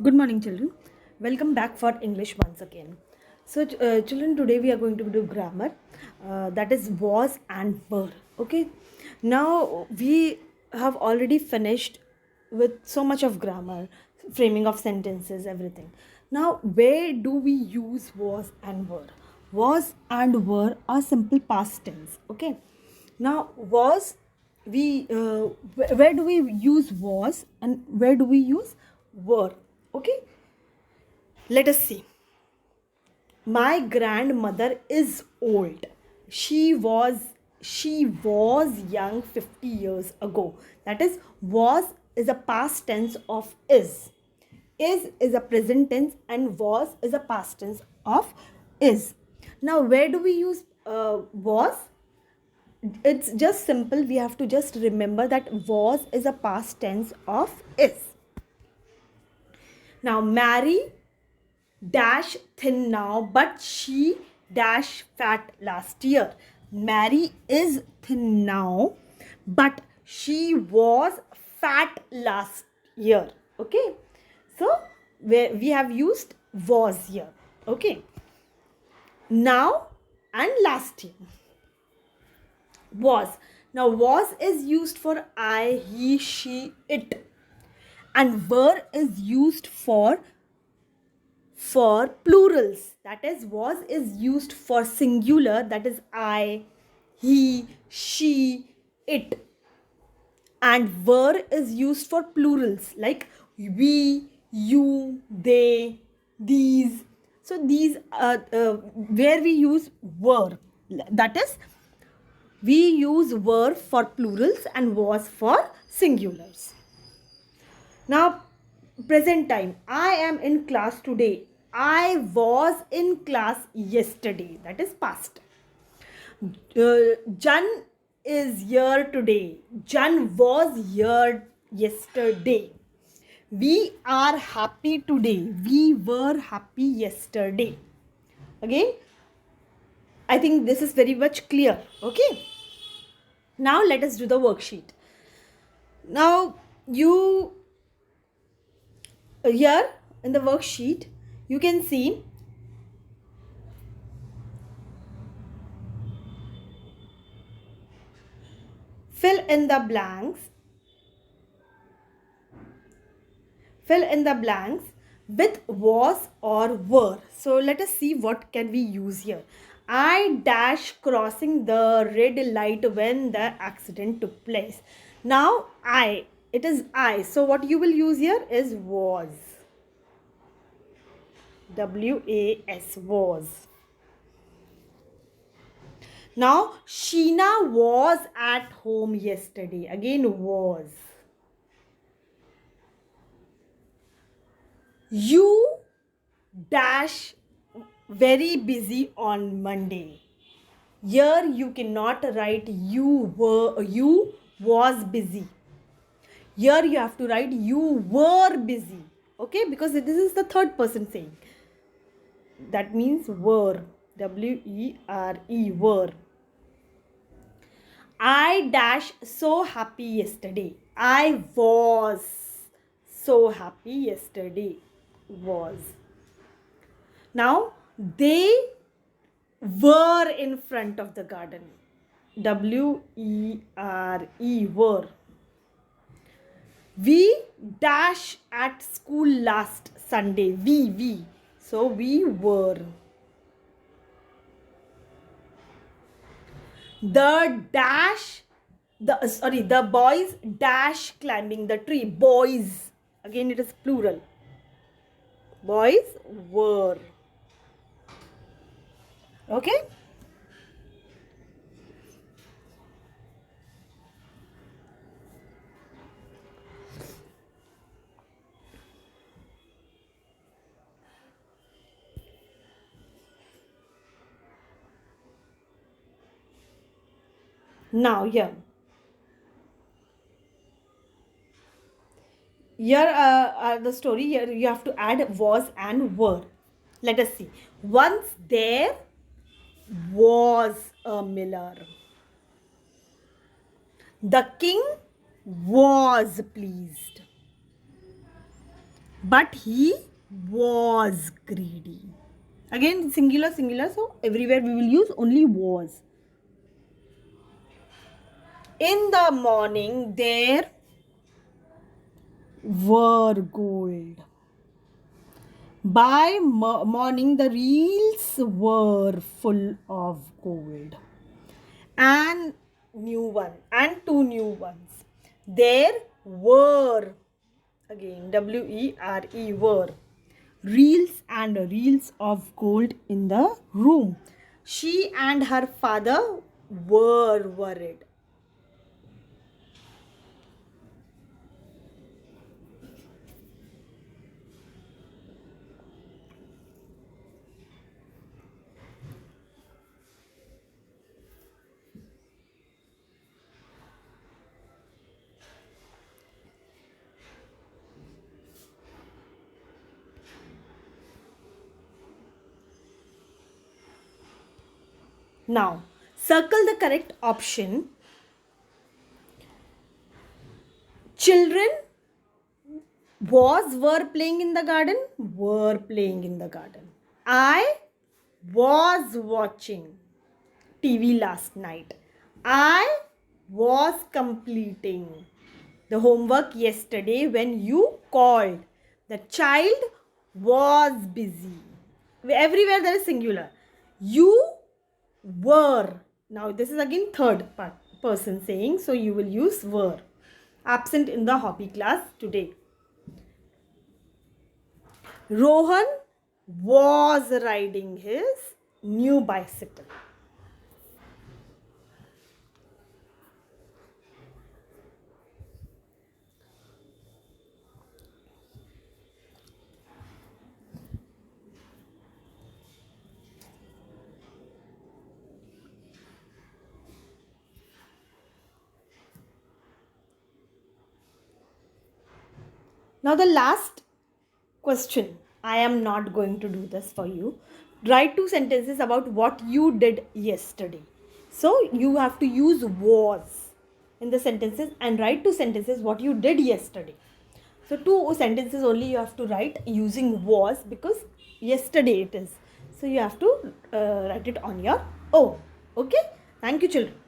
Good morning, children. Welcome back for English once again. Children, today we are going to do grammar. That is was and were. Okay. Now we have already finished with so much of grammar, framing of sentences, everything. Now, where do we use was and were? Was and were are simple past tense. Okay. Now, was we where do we use was and where do we use were? Okay, let us see. My grandmother is old. She was young 50 years ago. That is, was is a past tense of is a present tense, and was is a past tense of is. Now, where do we use was? It's just simple. We have to just remember that was is a past tense of is. Now, Mary dash thin now, but she dash fat last year. Mary is thin now, but she was fat last year. Okay, so we have used was here. Okay, now and last year. Was. Now, was is used for I, he, she, it, and were is used for plurals. That is, was is used for singular, that is I, he, she, it, and were is used for plurals like we, you, they, these. So these where we use were, that is, we use were for plurals and was for singulars. Now, present time. I am in class today. I was in class yesterday. That is past. Jan is here today. Jan was here yesterday. We are happy today. We were happy yesterday. Again, I think this is very much clear. Okay. Now let us do the worksheet. Now you here in the worksheet you can see fill in the blanks with was or were. So let us see what can we use here. I dash crossing the red light when the accident took place. Now it is I, so what you will use here is was. Was. Now, Sheena was at home yesterday. Again, was. You dash very busy on Monday. Here you cannot write you was busy. Here you have to write you were busy. Okay, because this is the third person saying. That means were. Were. I dash so happy yesterday. I was so happy yesterday. Was. Now they were in front of the garden. Were. We dash at school last Sunday. We. So we were. The boys dash climbing the tree. Boys. Again, it is plural. Boys were. Okay. Now here the story. Here you have to add was and were. Let us see. Once there was a miller. The king was pleased. but he was greedy. Again, singular, singular, so everywhere we will use only was. In the morning, there were gold. By morning, the reels were full of gold. And new one, and two new ones. There were, again, were reels and reels of gold in the room. She and her father were worried. Now, circle the correct option. Children were playing in the garden, were playing in the garden. I was watching TV last night. I was completing the homework yesterday when you called. The child was busy. Everywhere there is singular. You were. Now this is again third person saying, so you will use were. Absent in the hobby class today. Rohan was riding his new bicycle. Now the last question. I am not going to do this for you. Write two sentences about what you did yesterday. So you have to use was in the sentences and write two sentences what you did yesterday. So two sentences only you have to write using was because yesterday it is. So you have to write it on your own. Okay. Thank you, children.